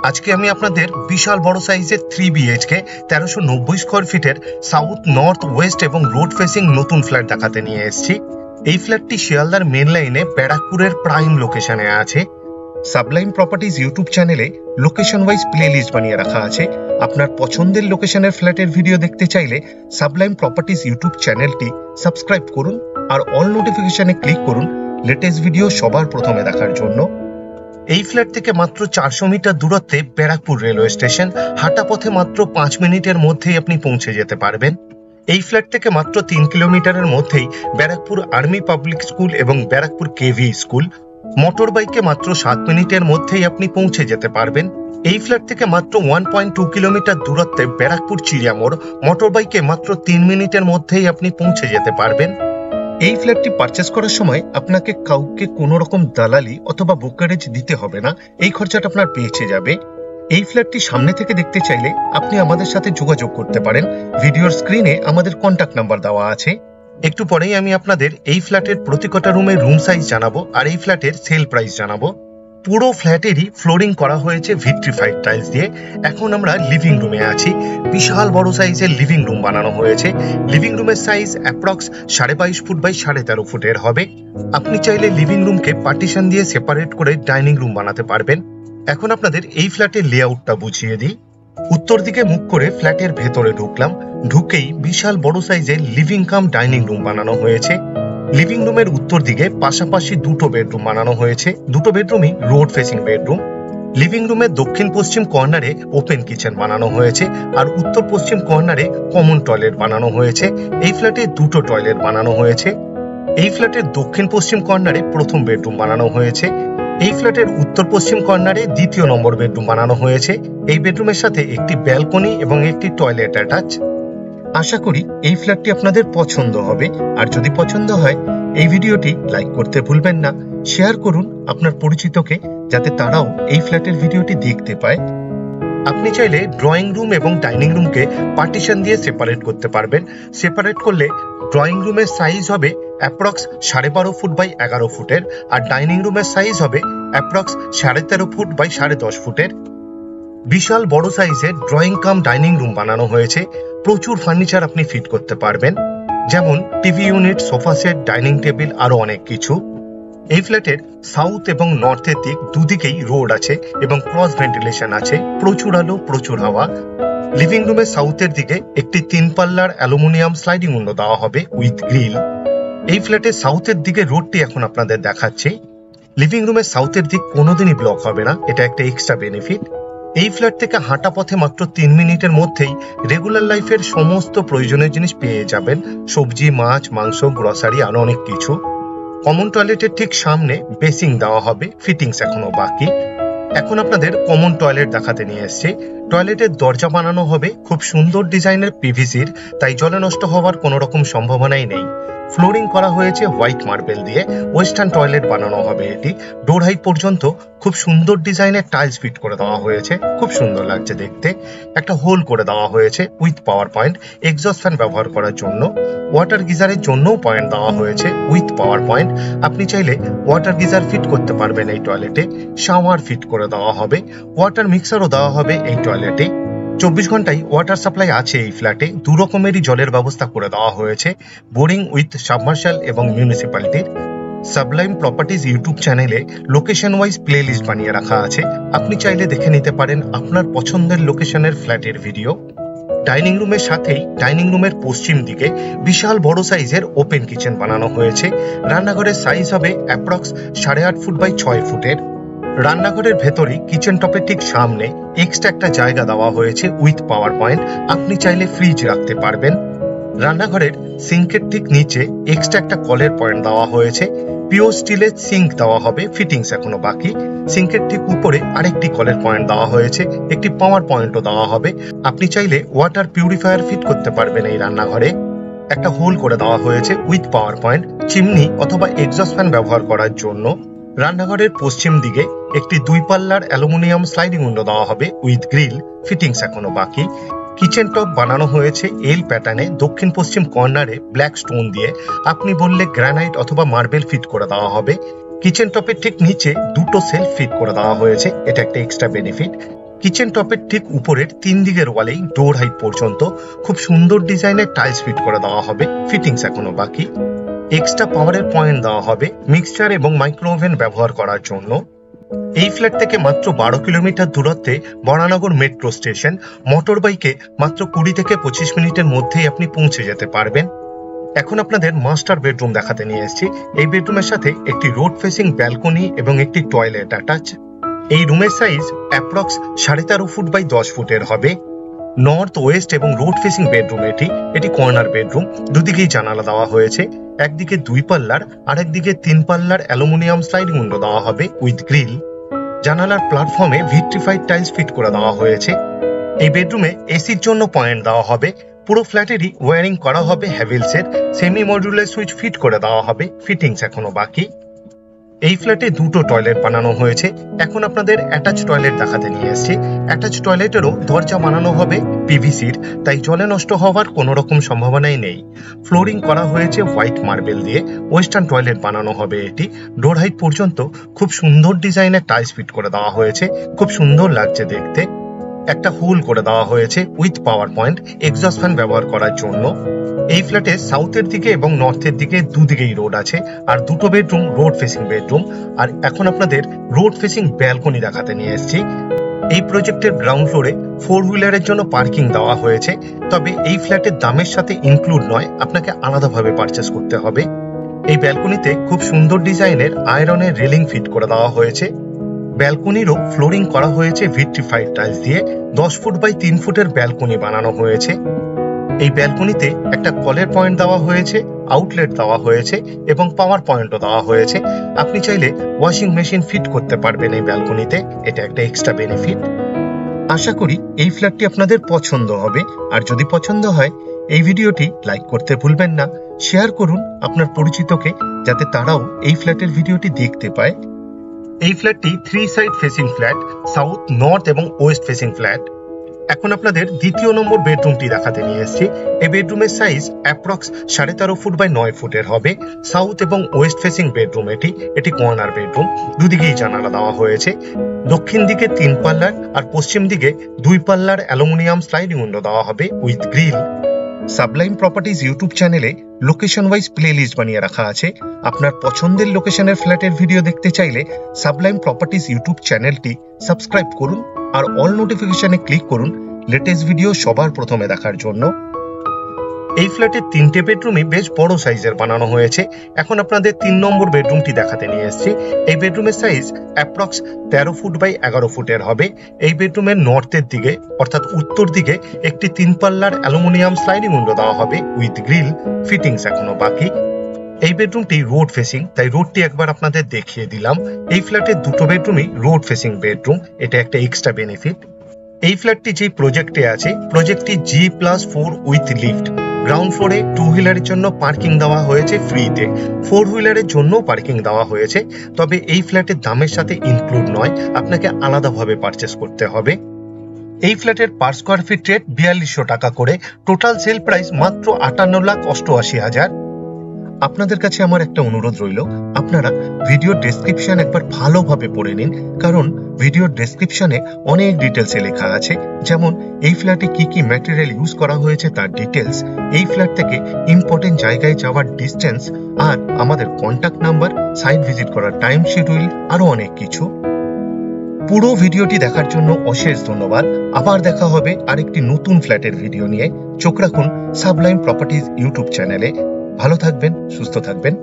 আজকে আমি আপনাদের বিশাল বড় সাইজের 3 বিএইচকে 1390 স্কয়ার ফিটের সাউথ নর্থ ওয়েস্ট এবং রোড ফেসিং নতুন ফ্ল্যাট দেখাতে নিয়ে এসেছি। এই ফ্ল্যাটটি শিয়ালদার মেন লাইনে ব্যারাকপুরের প্রাইম লোকেশনে আছে। সাবলাইম প্রপার্টিজ ইউটিউব চ্যানেলে লোকেশন ওয়াইজ প্লেলিস্ট বানিয়ে রাখা আছে। আপনার পছন্দের লোকেশনের ফ্ল্যাটের ভিডিও দেখতে চাইলে সাবলাইম প্রপার্টিজ ইউটিউব চ্যানেলটি সাবস্ক্রাইব করুন আর অল নোটিফিকেশনে ক্লিক করুন লেটেস্ট ভিডিও সবার প্রথমে দেখার জন্য। এই ফ্ল্যাট থেকে মাত্র 400 মিটার দূরত্বে ব্যারাকপুর রেলওয়ে স্টেশন, হাঁটা পথে মাত্র 5 মিনিটের মধ্যেই আপনি পৌঁছে যেতে পারবেন। এই ফ্ল্যাট থেকে মাত্র 3 কিলোমিটারের মধ্যেই ব্যারাকপুর আর্মি পাবলিক স্কুল এবং ব্যারাকপুর কেভি স্কুল। মোটর বাইকে মাত্র 7 মিনিটের মধ্যেই আপনি পৌঁছে যেতে পারবেন। এই ফ্ল্যাট থেকে মাত্র 1.2 কিলোমিটার দূরত্বে ব্যারাকপুর চিড়িয়ামোড়, মোটর বাইকে মাত্র 3 মিনিটের মধ্যেই আপনি পৌঁছে যেতে পারবেন। এই ফ্ল্যাটটি পারচেস করার সময় আপনাকে কাউকে কোনো রকম দালালি অথবা ব্রোকারেজ দিতে হবে না, এই খরচাটা আপনার বেঁচে যাবে। এই ফ্ল্যাটটি সামনে থেকে দেখতে চাইলে আপনি আমাদের সাথে যোগাযোগ করতে পারেন। ভিডিওর স্ক্রিনে আমাদের কন্ট্যাক্ট নাম্বার দেওয়া আছে। একটু পরেই আমি আপনাদের এই ফ্ল্যাটের প্রতি কটা রুমের রুম সাইজ জানাবো আর এই ফ্ল্যাটের সেল প্রাইস জানাবো। পুরো ফ্ল্যাটেরই ফ্লোরিং করা হয়েছে ভিট্রিফাইড টাইলস দিয়ে। এখন আমরা লিভিং রুমে আছি। বিশাল বড় সাইজের লিভিং রুম বানানো হয়েছে। লিভিং রুমের সাইজ অ্যাপ্রক্স 22.5 ফুট বাই 13.5 ফুটের হবে। আপনি চাইলে লিভিং রুমকে পার্টিশন দিয়ে সেপারেট করে ডাইনিং রুম বানাতে পারবেন। এখন আপনাদের এই ফ্ল্যাটের লেআউটটা বুঝিয়ে দিই। উত্তর দিকে মুখ করে ফ্ল্যাটের ভেতরে ঢুকলাম। ঢুকেই বিশাল বড় সাইজের লিভিং কাম ডাইনিং রুম বানানো হয়েছে। লিভিং রুমের উত্তর দিকে পাশাপাশি দুটো বেডরুম বানানো হয়েছে। দুটো বেডরুমই রোড ফেসিং বেডরুম। লিভিং রুমের দক্ষিণ পশ্চিম কর্নারে ওপেন কিচেন বানানো হয়েছে আর উত্তর পশ্চিম কর্নারে কমন টয়লেট বানানো হয়েছে। এই ফ্ল্যাটে দুটো টয়লেট বানানো হয়েছে। এই ফ্ল্যাটের দক্ষিণ পশ্চিম কর্নারে প্রথম বেডরুম বানানো হয়েছে। এই ফ্ল্যাটের উত্তর পশ্চিম কর্নারে দ্বিতীয় নম্বর বেডরুম বানানো হয়েছে। এই বেডরুমের সাথে একটি ব্যালকনি এবং একটি টয়লেট অ্যাটাচ। আশা করি এই ফ্ল্যাটটি আপনাদের পছন্দ হবে, আর যদি পছন্দ হয় এই ভিডিওটি লাইক করতে ভুলবেন না। শেয়ার করুন আপনার পরিচিতকে, যাতে তারাও এই ফ্ল্যাটের ভিডিওটি দেখতে পায়। আপনি চাইলে ড্রয়িং রুম এবং ডাইনিং রুমকে পার্টিশন দিয়ে সেপারেট করতে পারবেন। সেপারেট করলে ড্রয়িং রুমের সাইজ হবে অ্যাপ্রক্স 12.5 ফুট বাই 11 ফুটের আর ডাইনিং রুমের সাইজ হবে অ্যাপ্রক্স 13.5 ফুট বাই 10.5 ফুটের। বিশাল বড় সাইজের ড্রয়িং কাম ডাইনিং রুম বানানো হয়েছে। প্রচুর ফার্নিচার আপনি ফিট করতে পারবেন, যেমন TV unit, sofa set, dining table, আরো অনেক কিছু। এই ফ্ল্যাটের সাউথ এবং নর্থের দিক দুদিকেই রোড আছে এবং ক্রস ভেন্টিলেশন আছে। প্রচুর আলো, প্রচুর হাওয়া। লিভিং রুমের সাউথের দিকে একটি 3 পাল্লার অ্যালুমিনিয়াম স্লাইডিং উইন্ডো দেওয়া হবে উইথ গ্রিল। এই ফ্ল্যাটের সাউথের দিকে রোডটি এখন আপনাদের দেখাচ্ছে। লিভিং রুমের সাউথের দিক কোনোদিনই ব্লক হবে না, এটা একটা এক্সট্রা বেনিফিট। এই ফ্ল্যাট থেকে হাঁটা পথে মাত্র 3 মিনিটের মধ্যেই রেগুলার লাইফের সমস্ত প্রয়োজনীয় জিনিস পেয়ে যাবেন। সবজি, মাছ, মাংস, গ্রসারি, আরো অনেক কিছু। কমন টয়লেটের ঠিক সামনে বেসিং দেওয়া হবে, ফিটিংস এখনো বাকি। এখন আপনাদের কমন টয়লেট দেখাতে নিয়ে এসেছে। টয়লেটের দরজা বানানো হবে খুব সুন্দর ডিজাইনের পিভিসির, তাই জলে নষ্ট হওয়ার কোনো রকম সম্ভাবনাই নেই। ফ্লোরিং করা হয়েছে হোয়াইট মার্বেল দিয়ে। ওয়েস্টার্ন টয়লেট বানানো হবে এটি। ডোর হাইট পর্যন্ত খুব সুন্দর ডিজাইনের টাইলস ফিট করে দেওয়া হয়েছে, খুব সুন্দর লাগছে দেখতে। একটা হোল করে দেওয়া হয়েছে with power point, exhaust fan ব্যবহার করার জন্য। ওয়াটার গিজারের জন্যও পয়েন্ট দেওয়া হয়েছে উইথ পাওয়ার পয়েন্ট। আপনি চাইলে ওয়াটার গিজার ফিট করতে পারবেন এই টয়লেটে। শাওয়ার ফিট করে দেওয়া হবে। ওয়াটার মিক্সারও দেওয়া হবে এই টয়লেটে। 24 ঘন্টায় ওয়াটার সাপ্লাই আছে এই ফ্ল্যাটে। দু রকমেরই জলের ব্যবস্থা করে দেওয়া হয়েছে, বোরিং উইথ সাবমার্শাল এবং মিউনিসিপ্যালিটির। সাবলাইম প্রপার্টিজ ইউটিউব চ্যানেলে লোকেশন ওয়াইজ প্লেলিস্ট বানিয়ে রাখা আছে। আপনি চাইলে দেখে নিতে পারেন আপনার পছন্দের লোকেশনের ফ্ল্যাটের ভিডিও। ডাইনিং রুমের সাথেই ডাইনিং রুমের পশ্চিম দিকে বিশাল বড় সাইজের ওপেন কিচেন বানানো হয়েছে। রান্নাঘরের সাইজ হবে অ্যাপ্রক্স 8.5 ফুট বাই 6 ফুটের। রান্নাঘরের ভেতরেই কিচেন টপের ঠিক সামনে এক্সট্রা একটা জায়গা দেওয়া হয়েছে উইথ পাওয়ার পয়েন্ট। আপনি চাইলে ফ্রিজ রাখতে পারবেন। রান্নাঘরের সিঙ্কের ঠিক নিচে এক্সট্রা একটা কলের পয়েন্ট দেওয়া হয়েছে। পিওর স্টিলের সিঙ্ক দেওয়া হবে, ফিটিংস এখনো বাকি। সিঙ্কের ঠিক উপরে আরেকটি কলের পয়েন্ট দেওয়া হয়েছে, একটি পাওয়ার পয়েন্টও দেওয়া হবে। আপনি চাইলে ওয়াটার পিউরিফায়ার ফিট করতে পারবেন এই রান্নাঘরে। একটা হোল করে দেওয়া হয়েছে উইথ পাওয়ার পয়েন্ট, চিমনি অথবা এক্সস্ট ফ্যান ব্যবহার করার জন্য। রান্নাঘরের পশ্চিম দিকে একটি 2 পাল্লার অ্যালুমিনিয়াম স্লাইডিং উইন্ডো দেওয়া হবে উইথ গ্রিল, ফিটিংস এখনো বাকি। কিচেন টপ বানানো হয়েছে এল প্যাটার্নে, দক্ষিণ পশ্চিম কর্নারে ব্ল্যাক স্টোন দিয়ে। আপনি বললে গ্রানাইট অথবা মার্বেল ফিট করে দেওয়া হবে। কিচেন টপের ঠিক নিচে দুটো সেলফ ফিট করে দেওয়া হয়েছে, এটা একটা এক্সট্রা বেনিফিট। কিচেন টপের ঠিক উপরের 3 দিকের ওয়ালেই ডোর হাইট পর্যন্ত খুব সুন্দর ডিজাইনের টাইলস ফিট করে দেওয়া হবে, ফিটিংস এখনো বাকি। এক্সট্রা পাওয়ারের পয়েন্ট দেওয়া হবে মিক্সচার এবং মাইক্রো ওভেন ব্যবহার করার জন্য। এই ফ্ল্যাট থেকে মাত্র 12 কিলোমিটার দূরত্বে বরানগর মেট্রো স্টেশন, মোটর বাইকে মাত্র 20 থেকে 25 মিনিটের মধ্যেই আপনি পৌঁছে যেতে পারবেন। এখন আপনাদের মাস্টার বেডরুম দেখাতে নিয়ে এসেছি। এই বেডরুমের সাথে একটি রোড ফেসিং ব্যালকনি এবং একটি টয়লেট অ্যাটাচ। এই রুমের সাইজ অ্যাপ্রক্স 13.5 ফুট বাই 10 ফুটের হবে। নর্থ ওয়েস্ট এবং রোড ফেসিং বেডরুম এটি কর্নার বেডরুম। দুদিকেই জানালা দেওয়া হয়েছে, একদিকে 2 পাল্লার আর একদিকে 3 পাল্লার অ্যালুমিনিয়াম স্লাইডিং উইন্ডো দেওয়া হবে উইথ গ্রিল। জানালার প্ল্যাটফর্মে ভিট্রিফাইড টাইলস ফিট করে দেওয়া হয়েছে। এই বেডরুমে এসির জন্য পয়েন্ট দেওয়া হবে। পুরো ফ্ল্যাটেরই ওয়্যারিং করা হবে হ্যাভেলসের, সেমি মডিউলার সুইচ ফিট করে দেওয়া হবে, ফিটিংস এখনো বাকি। এই ফ্ল্যাটে 2টো টয়লেট বানানো হয়েছে। এখন আপনাদের অ্যাটাচ টয়লেট দেখাতে নিয়ে এসেছি। অ্যাটাচ টয়লেটেরও দরজা বানানো হবে পিভিসির, তাই জলে নষ্ট হওয়ার কোনো রকম সম্ভাবনাই নেই। ফ্লোরিং করা হয়েছে হোয়াইট মার্বেল দিয়ে। ওয়েস্টার্ন টয়লেট বানানো হবে এটি। ডোর হাইট পর্যন্ত খুব সুন্দর ডিজাইনের টাইলস ফিট করে দেওয়া হয়েছে, খুব সুন্দর লাগছে দেখতে। একটা হোল করে দেওয়া হয়েছে with power point, exhaust fan ব্যবহার করার জন্য। এই ফ্ল্যাটে সাউথের দিকে এবং নর্থের দিকে দুদিকেই রোড আছে, আর 2টো বেডরুম রোড ফেসিং বেডরুম। আর এখন আপনাদের রোড ফেসিং ব্যালকনি দেখাতে নিয়ে এসেছি। এই প্রজেক্টের গ্রাউন্ড ফ্লোরে 4 হুইলারের জন্য পার্কিং দেওয়া হয়েছে, তবে এই ফ্ল্যাটের দামের সাথে ইনক্লুড নয়, আপনাকে আলাদাভাবে পারচেস করতে হবে। এই ব্যালকনিতে খুব সুন্দর ডিজাইনের আয়রনের রেলিং ফিট করে দেওয়া হয়েছে। ব্যালকনিরও ফ্লোরিং করা হয়েছে ভিট্রিফাইড টাইলস দিয়ে। 10 ফুট বাই 3 ফুটের ব্যালকনি বানানো হয়েছে। এই ব্যালকনিতে একটা কলের পয়েন্ট দেওয়া হয়েছে, আউটলেট দেওয়া হয়েছে এবং পাওয়ার পয়েন্টও দেওয়া হয়েছে। আপনি চাইলে ওয়াশিং মেশিন ফিট করতে পারবেন এই ব্যালকনিতে, এটা একটা এক্সট্রা বেনিফিট। আশা করি এই ফ্ল্যাটটি আপনাদের পছন্দ হবে, আর যদি পছন্দ হয় এই ভিডিওটি লাইক করতে ভুলবেন না। শেয়ার করুন আপনার পরিচিতকে, যাতে তারাও এই ফ্ল্যাটের ভিডিওটি দেখতে পায়। এই ফ্ল্যাটটি 3 side facing flat, south, north এবং ওয়েস্ট ফেসিং ফ্ল্যাট। এখন আপনাদের দ্বিতীয় নম্বর বেডরুমটি দেখাতে নিয়ে এসেছি। এই বেডরুমের সাইজ অ্যাপ্রক্স 13.5 ফুট বাই 9 ফুটের হবে। সাউথ এবং ওয়েস্ট ফেসিং বেডরুম এটি কর্নার বেডরুম। দুদিকেই জানালা দেওয়া হয়েছে। দক্ষিণ দিকে 3 পাল্লার আর পশ্চিম দিকে 2 পাল্লার অ্যালুমিনিয়াম স্লাইডিং উইন্ডো দেওয়া হবে with grill. Sublime properties YouTube চ্যানেলে লোকেশন ওয়াইজ প্লেলিস্ট বানিয়ে রাখা আছে। আপনার পছন্দের লোকেশনের ফ্ল্যাটের ভিডিও দেখতে চাইলে সাবলাইম প্রপার্টিজ ইউটিউব চ্যানেলটি সাবস্ক্রাইব করুন আর অল নোটিফিকেশনে ক্লিক করুন লেটেস্ট ভিডিও সবার প্রথমে দেখার জন্য। এই ফ্ল্যাটের 3টে বেডরুমই বেশ বড় সাইজের বানানো হয়েছে। এখন আপনাদের 3 নম্বর বেডরুমটি দেখাতে নিয়ে এসেছি। এই বেডরুমের সাইজ অ্যাপ্রক্স 13 ফুট বাই 11 ফুটের হবে। এই বেডরুমের নর্থের দিকে অর্থাৎ উত্তর দিকে একটি 3 পাল্লার অ্যালুমিনিয়াম স্লাইডিং উইন্ডো দেওয়া হবে উইথ গ্রিল, ফিটিংস এখনো বাকি। এই বেডরুমটি রোড ফেসিং, তাই রোডটি একবার আপনাদের দেখিয়ে দিলাম। এই ফ্ল্যাটের 2টো বেডরুমই রোড ফেসিং বেডরুম, এটা একটা এক্সট্রা বেনিফিট। এই ফ্ল্যাটটি যে প্রজেক্টে আছে, প্রজেক্টটি G+4 উইথ লিফট। গ্রাউন্ড ফ্লোরে 2 হুইলারের জন্য পার্কিং দেওয়া হয়েছে ফ্রিতে, 4 হুইলারের জন্য পার্কিং দেওয়া হয়েছে, তবে এই ফ্ল্যাটের দামের সাথে ইনক্লুড নয়, আপনাকে আলাদাভাবে পারচেস করতে হবে। এই ফ্ল্যাটের পার স্কোয়ার ফিট রেট 4200 টাকা করে, টোটাল সেল প্রাইস মাত্র 58,88,000। আপনাদের কাছে আমার একটা অনুরোধ রইল, আপনারা ভিডিওর ডেসক্রিপশন একবার ভালোভাবে পড়ে নিন, কারণ ভিডিওর ডেসক্রিপশনে অনেক ডিটেলসে লেখা আছে, যেমন এই ফ্ল্যাটে কি কি ম্যাটেরিয়াল ইউজ করা হয়েছে তার ডিটেলস, এই ফ্ল্যাট থেকে ইম্পর্টেন্ট জায়গায় যাওয়ার ডিস্টেন্স, আর আমাদের কন্ট্যাক্ট নাম্বার, সাইট ভিজিট করার টাইম শিডিউল, আরো অনেক কিছু। পুরো ভিডিওটি দেখার জন্য অশেষ ধন্যবাদ। আবার দেখা হবে আরেকটি নতুন ফ্ল্যাটের ভিডিও নিয়ে। চোখ রাখুন সাবলাইম প্রপার্টিজ ইউটিউব চ্যানেলে। ভালো থাকবেন, সুস্থ থাকবেন।